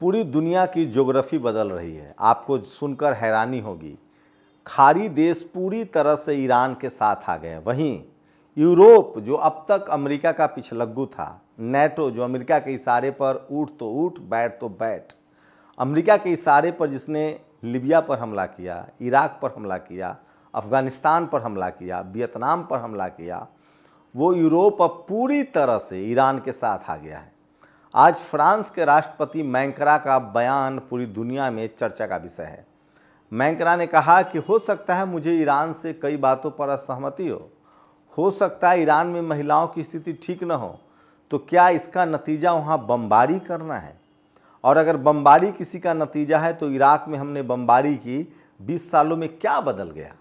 पूरी दुनिया की ज्योग्राफी बदल रही है। आपको सुनकर हैरानी होगी, खाड़ी देश पूरी तरह से ईरान के साथ आ गए। वहीं यूरोप जो अब तक अमेरिका का पिछलग्गू था, नेटो जो अमेरिका के इशारे पर उठ तो उठ, बैठ तो बैठ, अमेरिका के इशारे पर जिसने लीबिया पर हमला किया, इराक पर हमला किया, अफ़गानिस्तान पर हमला किया, वियतनाम पर हमला किया, वो यूरोप अब पूरी तरह से ईरान के साथ आ गया है। आज फ्रांस के राष्ट्रपति मैक्रां का बयान पूरी दुनिया में चर्चा का विषय है। मैक्रां ने कहा कि हो सकता है मुझे ईरान से कई बातों पर असहमति हो सकता है ईरान में महिलाओं की स्थिति ठीक न हो, तो क्या इसका नतीजा वहाँ बमबारी करना है? और अगर बमबारी किसी का नतीजा है तो इराक में हमने बमबारी की, 20 सालों में क्या बदल गया?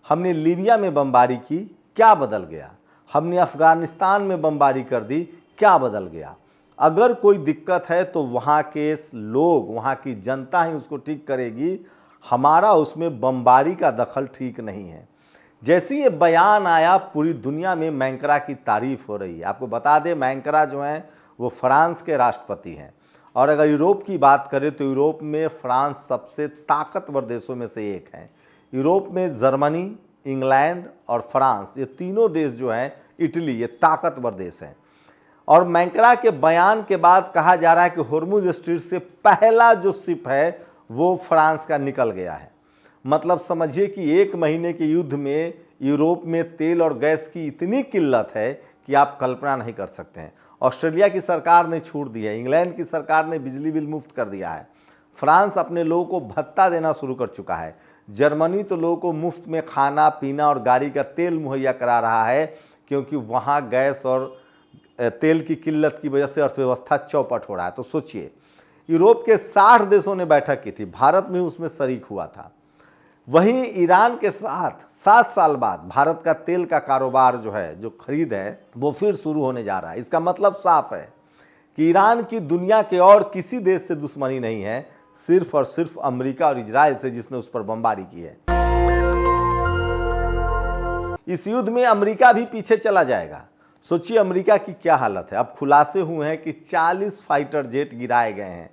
हमने लीबिया में बमबारी की, क्या बदल गया? हमने अफ़गानिस्तान में बमबारी कर दी, क्या बदल गया? अगर कोई दिक्कत है तो वहाँ के लोग, वहाँ की जनता ही उसको ठीक करेगी। हमारा उसमें बमबारी का दखल ठीक नहीं है। जैसे ये बयान आया, पूरी दुनिया में मैक्रां की तारीफ हो रही है। आपको बता दें, मैक्रां जो हैं वो फ्रांस के राष्ट्रपति हैं। और अगर यूरोप की बात करें तो यूरोप में फ्रांस सबसे ताकतवर देशों में से एक है। यूरोप में जर्मनी, इंग्लैंड और फ्रांस, ये तीनों देश जो हैं, इटली, ये ताकतवर देश हैं। और मैक्रां के बयान के बाद कहा जा रहा है कि होर्मुज स्ट्रीट से पहला जो शिप है वो फ्रांस का निकल गया है। मतलब समझिए कि 1 महीने के युद्ध में यूरोप में तेल और गैस की इतनी किल्लत है कि आप कल्पना नहीं कर सकते हैं। ऑस्ट्रेलिया की सरकार ने छूट दी है, इंग्लैंड की सरकार ने बिजली बिल मुफ्त कर दिया है, फ्रांस अपने लोगों को भत्ता देना शुरू कर चुका है, जर्मनी तो लोगों को मुफ्त में खाना पीना और गाड़ी का तेल मुहैया करा रहा है, क्योंकि वहाँ गैस और तेल की किल्लत की वजह से अर्थव्यवस्था चौपट हो रहा है। तो सोचिए, यूरोप के 60 देशों ने बैठक की थी, भारत में उसमें शरीक हुआ था। वहीं ईरान के साथ 7 साल बाद भारत का तेल का कारोबार जो है, जो खरीद है, वो फिर शुरू होने जा रहा है। इसका मतलब साफ है कि ईरान की दुनिया के और किसी देश से दुश्मनी नहीं है, सिर्फ और सिर्फ अमेरिका और इजराइल से, जिसने उस पर बमबारी की है। इस युद्ध में अमेरिका भी पीछे चला जाएगा। सोचिए अमेरिका की क्या हालत है। अब खुलासे हुए हैं कि 40 फाइटर जेट गिराए गए हैं।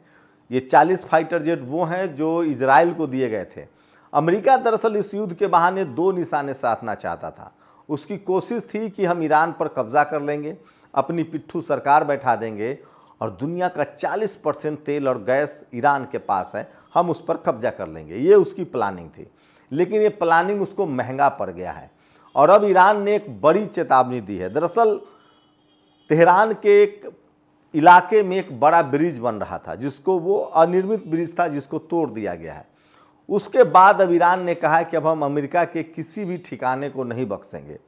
ये 40 फाइटर जेट वो हैं जो इजराइल को दिए गए थे। अमेरिका दरअसल इस युद्ध के बहाने 2 निशाने साधना चाहता था। उसकी कोशिश थी कि हम ईरान पर कब्जा कर लेंगे, अपनी पिट्ठू सरकार बैठा देंगे और दुनिया का 40% तेल और गैस ईरान के पास है, हम उस पर कब्जा कर लेंगे। ये उसकी प्लानिंग थी, लेकिन ये प्लानिंग उसको महंगा पड़ गया है। और अब ईरान ने एक बड़ी चेतावनी दी है। दरअसल तेहरान के एक इलाके में एक बड़ा ब्रिज बन रहा था, जिसको वो अनिर्मित ब्रिज था, जिसको तोड़ दिया गया है। उसके बाद अब ईरान ने कहा है कि अब हम अमेरिका के किसी भी ठिकाने को नहीं बख्शेंगे,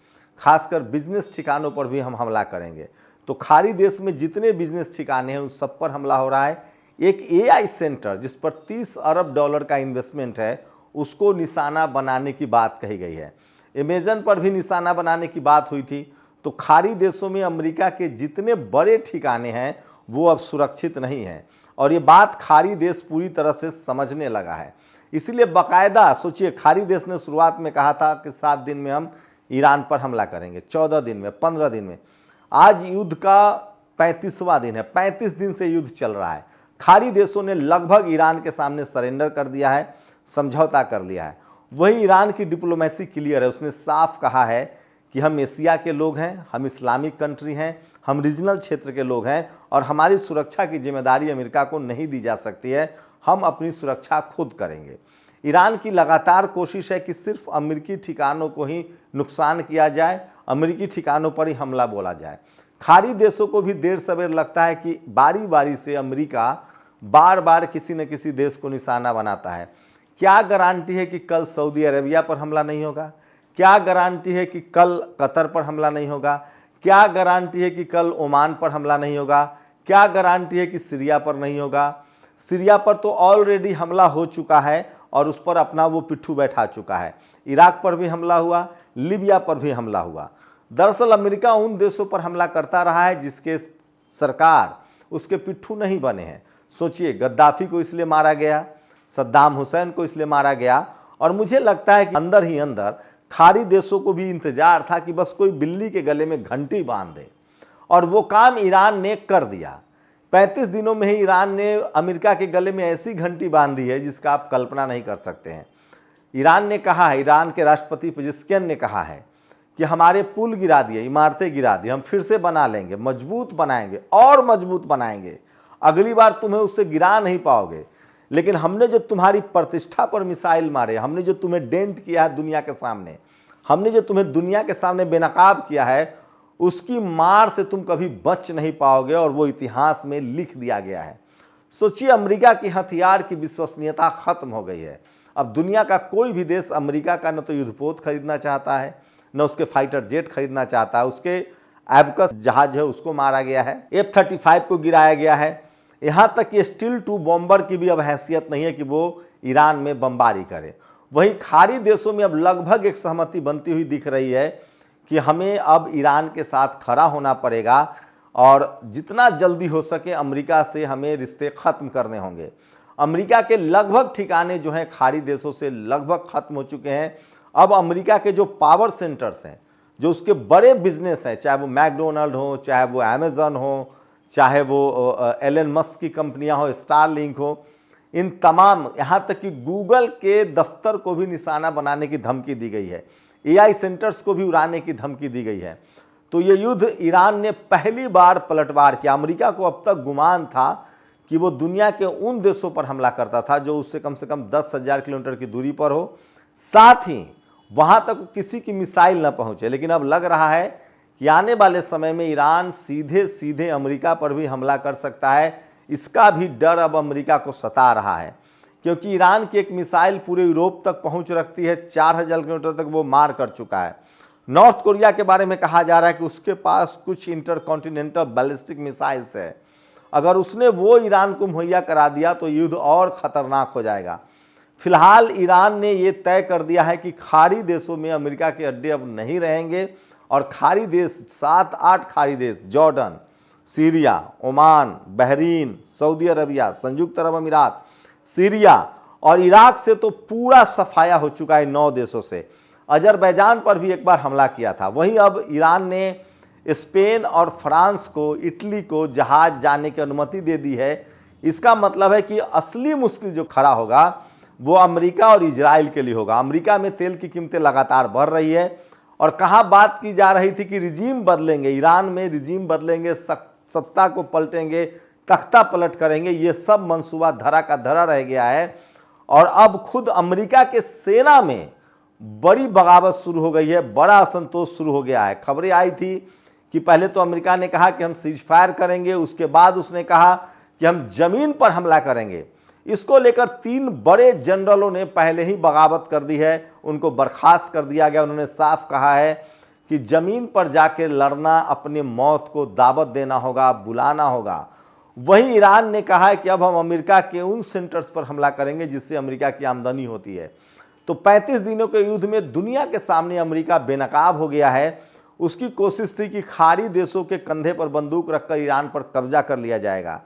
खासकर बिजनेस ठिकानों पर भी हम हमला करेंगे। तो खाड़ी देश में जितने बिजनेस ठिकाने हैं उस सब पर हमला हो रहा है। एक AI सेंटर जिस पर $30 अरब का इन्वेस्टमेंट है, उसको निशाना बनाने की बात कही गई है। अमेज़न पर भी निशाना बनाने की बात हुई थी। तो खाड़ी देशों में अमेरिका के जितने बड़े ठिकाने हैं वो अब सुरक्षित नहीं हैं, और ये बात खाड़ी देश पूरी तरह से समझने लगा है। इसलिए बाकायदा सोचिए, खाड़ी देश ने शुरुआत में कहा था कि 7 दिन में हम ईरान पर हमला करेंगे, 14 दिन में, 15 दिन में। आज युद्ध का 35वां दिन है, 35 दिन से युद्ध चल रहा है। खाड़ी देशों ने लगभग ईरान के सामने सरेंडर कर दिया है, समझौता कर लिया है। वही ईरान की डिप्लोमेसी क्लियर है। उसने साफ कहा है कि हम एशिया के लोग हैं, हम इस्लामिक कंट्री हैं, हम रीजनल क्षेत्र के लोग हैं, और हमारी सुरक्षा की जिम्मेदारी अमेरिका को नहीं दी जा सकती है। हम अपनी सुरक्षा खुद करेंगे। ईरान की लगातार कोशिश है कि सिर्फ अमेरिकी ठिकानों को ही नुकसान किया जाए, अमेरिकी ठिकानों पर ही हमला बोला जाए। खाड़ी देशों को भी देर सवेर लगता है कि बारी बारी से अमेरिका बार बार किसी न किसी देश को निशाना बनाता है। क्या गारंटी है कि कल सऊदी अरेबिया पर हमला नहीं होगा? क्या गारंटी है कि कल कतर पर हमला नहीं होगा? क्या गारंटी है कि कल ओमान पर हमला नहीं होगा? क्या गारंटी है कि सीरिया पर नहीं होगा? सीरिया पर तो ऑलरेडी हमला हो चुका है और उस पर अपना वो पिट्ठू बैठा चुका है। इराक पर भी हमला हुआ, लीबिया पर भी हमला हुआ। दरअसल अमेरिका उन देशों पर हमला करता रहा है जिसके सरकार उसके पिट्ठू नहीं बने हैं। सोचिए, गद्दाफी को इसलिए मारा गया, सद्दाम हुसैन को इसलिए मारा गया, और मुझे लगता है कि अंदर ही अंदर खाड़ी देशों को भी इंतजार था कि बस कोई बिल्ली के गले में घंटी बांध दे, और वो काम ईरान ने कर दिया। 35 दिनों में ही ईरान ने अमेरिका के गले में ऐसी घंटी बांध दी है जिसका आप कल्पना नहीं कर सकते हैं। ईरान ने कहा है, ईरान के राष्ट्रपति पेजेश्कियन ने कहा है कि हमारे पुल गिरा दिए, इमारतें गिरा दी, हम फिर से बना लेंगे, मजबूत बनाएंगे और मजबूत बनाएंगे, अगली बार तुम्हें उससे गिरा नहीं पाओगे। लेकिन हमने जो तुम्हारी प्रतिष्ठा पर मिसाइल मारे, हमने जो तुम्हें डेंट किया है दुनिया के सामने, हमने जो तुम्हें दुनिया के सामने बेनकाब किया है, उसकी मार से तुम कभी बच नहीं पाओगे और वो इतिहास में लिख दिया गया है। सोचिए, अमेरिका की हथियार की विश्वसनीयता खत्म हो गई है। अब दुनिया का कोई भी देश अमेरिका का न तो युद्धपोत खरीदना चाहता है, न उसके फाइटर जेट खरीदना चाहता है। उसके एबकस जहाज है उसको मारा गया है, F-35 को गिराया गया है, यहाँ तक कि स्टील 2 बॉम्बर की भी अब हैसियत नहीं है कि वो ईरान में बमबारी करे। वहीं खाड़ी देशों में अब लगभग एक सहमति बनती हुई दिख रही है कि हमें अब ईरान के साथ खड़ा होना पड़ेगा और जितना जल्दी हो सके अमेरिका से हमें रिश्ते ख़त्म करने होंगे। अमेरिका के लगभग ठिकाने जो हैं खाड़ी देशों से लगभग ख़त्म हो चुके हैं। अब अमेरिका के जो पावर सेंटर्स हैं, जो उसके बड़े बिजनेस हैं, चाहे वो मैकडोनल्ड हो, चाहे वो अमेज़न हो, चाहे वो एलन मस्क की कंपनियां हो, स्टारलिंक हो, इन तमाम, यहाँ तक कि गूगल के दफ्तर को भी निशाना बनाने की धमकी दी गई है, AI सेंटर्स को भी उड़ाने की धमकी दी गई है। तो ये युद्ध ईरान ने पहली बार पलटवार किया। अमेरिका को अब तक गुमान था कि वो दुनिया के उन देशों पर हमला करता था जो उससे कम से कम 10,000 किलोमीटर की दूरी पर हो, साथ ही वहां तक किसी की मिसाइल न पहुंचे। लेकिन अब लग रहा है कि आने वाले समय में ईरान सीधे सीधे अमेरिका पर भी हमला कर सकता है। इसका भी डर अब अमेरिका को सता रहा है, क्योंकि ईरान की एक मिसाइल पूरे यूरोप तक पहुंच रखती है, 4,000 किलोमीटर तक वो मार कर चुका है। नॉर्थ कोरिया के बारे में कहा जा रहा है कि उसके पास कुछ इंटरकॉन्टिनेंटल बैलिस्टिक मिसाइल्स है। अगर उसने वो ईरान को मुहैया करा दिया तो युद्ध और ख़तरनाक हो जाएगा। फिलहाल ईरान ने ये तय कर दिया है कि खाड़ी देशों में अमेरिका के अड्डे अब नहीं रहेंगे और खाड़ी देश, 7-8 खाड़ी देश, Jordan, Syria, Oman, Bahrain, Saudi Arabia, संयुक्त अरब अमीरात, सीरिया और इराक से तो पूरा सफाया हो चुका है 9 देशों से। अजरबैजान पर भी एक बार हमला किया था। वहीं अब ईरान ने स्पेन और फ्रांस को, इटली को जहाज जाने की अनुमति दे दी है। इसका मतलब है कि असली मुश्किल जो खड़ा होगा वो अमेरिका और इजराइल के लिए होगा। अमेरिका में तेल की कीमतें लगातार बढ़ रही है और कहाँ बात की जा रही थी कि रिजीम बदलेंगे, ईरान में रिजीम बदलेंगे, सत्ता को पलटेंगे, तख्ता पलट करेंगे। ये सब मंसूबा धरा का धरा रह गया है और अब खुद अमेरिका के सेना में बड़ी बगावत शुरू हो गई है, बड़ा असंतोष शुरू हो गया है। खबरें आई थी कि पहले तो अमेरिका ने कहा कि हम सीज फायर करेंगे, उसके बाद उसने कहा कि हम जमीन पर हमला करेंगे। इसको लेकर 3 बड़े जनरलों ने पहले ही बगावत कर दी है, उनको बर्खास्त कर दिया गया। उन्होंने साफ कहा है कि जमीन पर जाकर लड़ना, अपने मौत को दावत देना होगा, बुलाना होगा। वहीं ईरान ने कहा है कि अब हम अमेरिका के उन सेंटर्स पर हमला करेंगे जिससे अमेरिका की आमदनी होती है। तो 35 दिनों के युद्ध में दुनिया के सामने अमेरिका बेनकाब हो गया है। उसकी कोशिश थी कि खाड़ी देशों के कंधे पर बंदूक रखकर ईरान पर कब्जा कर लिया जाएगा।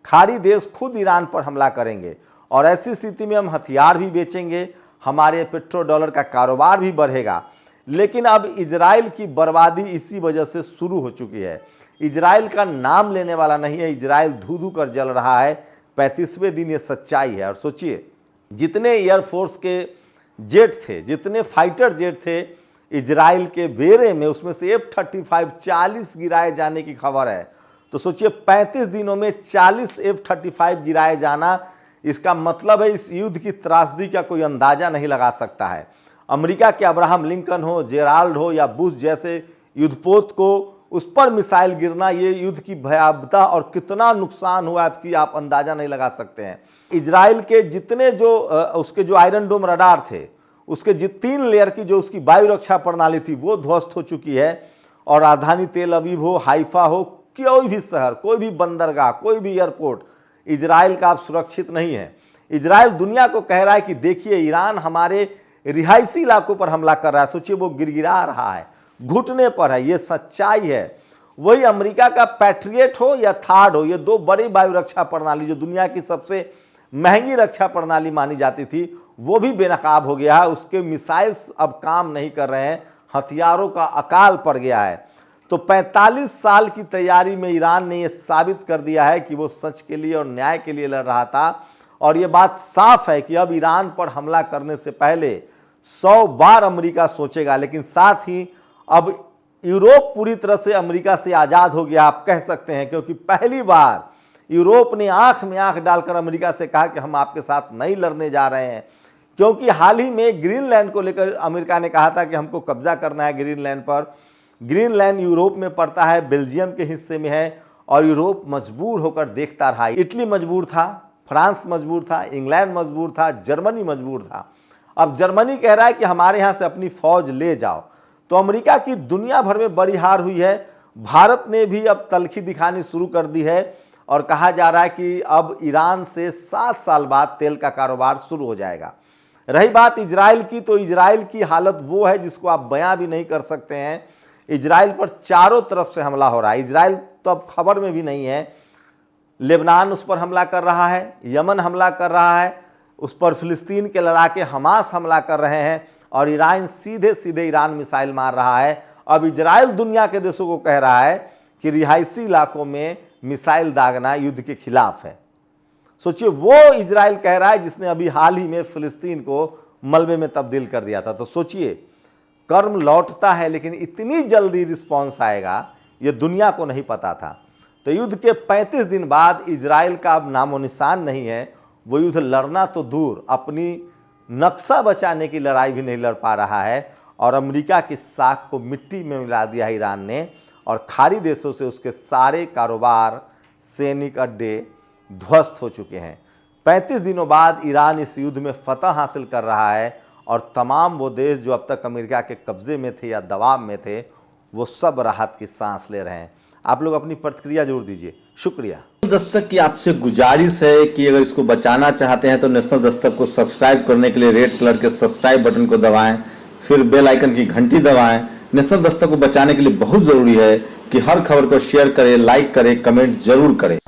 खाड़ी देश खुद ईरान पर हमला करेंगे और ऐसी स्थिति में हम हथियार भी बेचेंगे, हमारे पेट्रो डॉलर का कारोबार भी बढ़ेगा। लेकिन अब इजराइल की बर्बादी इसी वजह से शुरू हो चुकी है। इजराइल का नाम लेने वाला नहीं है, इजराइल धू धू कर जल रहा है। 35वें दिन ये सच्चाई है। और सोचिए, जितने एयरफोर्स के जेट थे, जितने फाइटर जेट थे इजराइल के बेरे में, उसमें से F-35 40 गिराए जाने की खबर है। तो सोचिए, 35 दिनों में 40 F-35 गिराए जाना, इसका मतलब है इस युद्ध की त्रासदी का कोई अंदाजा नहीं लगा सकता है। अमेरिका के अब्राहम लिंकन हो, जेराल्ड हो या बुश जैसे युद्धपोत को, उस पर मिसाइल गिरना, ये युद्ध की भयावहता और कितना नुकसान हुआ आपकी आप अंदाजा नहीं लगा सकते हैं। इजराइल के जितने जो उसके जो आयरन डोम रडार थे, उसके 3 लेयर की जो उसकी वायु रक्षा प्रणाली थी वो ध्वस्त हो चुकी है। और राजधानी तेल अवीव हो, हाइफा हो, कोई भी शहर, कोई भी बंदरगाह, कोई भी एयरपोर्ट इजराइल का अब सुरक्षित नहीं है। इजराइल दुनिया को कह रहा है कि देखिए, ईरान हमारे रिहायशी इलाकों पर हमला कर रहा है। सोचिए, वो गिड़गिड़ा रहा है, घुटने पर है। ये सच्चाई है। वही अमेरिका का पैट्रियट हो या थार्ड हो, ये 2 बड़ी वायु रक्षा प्रणाली जो दुनिया की सबसे महंगी रक्षा प्रणाली मानी जाती थी, वो भी बेनकाब हो गया है। उसके मिसाइल्स अब काम नहीं कर रहे हैं, हथियारों का अकाल पड़ गया है। तो 45 साल की तैयारी में ईरान ने यह साबित कर दिया है कि वो सच के लिए और न्याय के लिए लड़ रहा था। और ये बात साफ है कि अब ईरान पर हमला करने से पहले 100 बार अमेरिका सोचेगा। लेकिन साथ ही अब यूरोप पूरी तरह से अमेरिका से आज़ाद हो गया, आप कह सकते हैं, क्योंकि पहली बार यूरोप ने आंख में आंख डालकर अमेरिका से कहा कि हम आपके साथ नहीं लड़ने जा रहे हैं। क्योंकि हाल ही में ग्रीनलैंड को लेकर अमेरिका ने कहा था कि हमको कब्जा करना है ग्रीनलैंड पर। ग्रीनलैंड यूरोप में पड़ता है, बेल्जियम के हिस्से में है, और यूरोप मजबूर होकर देखता रहा। इटली मजबूर था, फ्रांस मजबूर था, इंग्लैंड मजबूर था, जर्मनी मजबूर था। अब जर्मनी कह रहा है कि हमारे यहाँ से अपनी फौज ले जाओ। तो अमेरिका की दुनिया भर में बड़ी हार हुई है। भारत ने भी अब तलखी दिखानी शुरू कर दी है और कहा जा रहा है कि अब ईरान से 7 साल बाद तेल का कारोबार शुरू हो जाएगा। रही बात इजराइल की, तो इजराइल की हालत वो है जिसको आप बयां भी नहीं कर सकते हैं। इजराइल पर चारों तरफ से हमला हो रहा है। इजराइल तो अब खबर में भी नहीं है। लेबनान उस पर हमला कर रहा है, यमन हमला कर रहा है, उस पर फिलिस्तीन के लड़ाके हमास हमला कर रहे हैं, और ईरान सीधे सीधे ईरान मिसाइल मार रहा है। अब इजराइल दुनिया के देशों को कह रहा है कि रिहायशी इलाकों में मिसाइल दागना युद्ध के खिलाफ है। सोचिए, वो इजराइल कह रहा है जिसने अभी हाल ही में फिलिस्तीन को मलबे में तब्दील कर दिया था। तो सोचिए, कर्म लौटता है, लेकिन इतनी जल्दी रिस्पॉन्स आएगा ये दुनिया को नहीं पता था। तो युद्ध के 35 दिन बाद इजराइल का अब नामो निशान नहीं है। वो युद्ध लड़ना तो दूर, अपनी नक्शा बचाने की लड़ाई भी नहीं लड़ पा रहा है, और अमेरिका की साख को मिट्टी में मिला दिया ईरान ने, और खाड़ी देशों से उसके सारे कारोबार, सैनिक अड्डे ध्वस्त हो चुके हैं। 35 दिनों बाद ईरान इस युद्ध में फतह हासिल कर रहा है, और तमाम वो देश जो अब तक अमेरिका के कब्जे में थे या दबाव में थे, वो सब राहत की सांस ले रहे हैं। आप लोग अपनी प्रतिक्रिया जरूर दीजिए। शुक्रिया। दस्तक की आपसे गुजारिश है कि अगर इसको बचाना चाहते हैं तो नेशनल दस्तक को सब्सक्राइब करने के लिए रेड कलर के सब्सक्राइब बटन को दबाएं, फिर बेल आइकन की घंटी दबाएं। नेशनल दस्तक को बचाने के लिए बहुत जरूरी है कि हर खबर को शेयर करें, लाइक करें, कमेंट जरूर करें।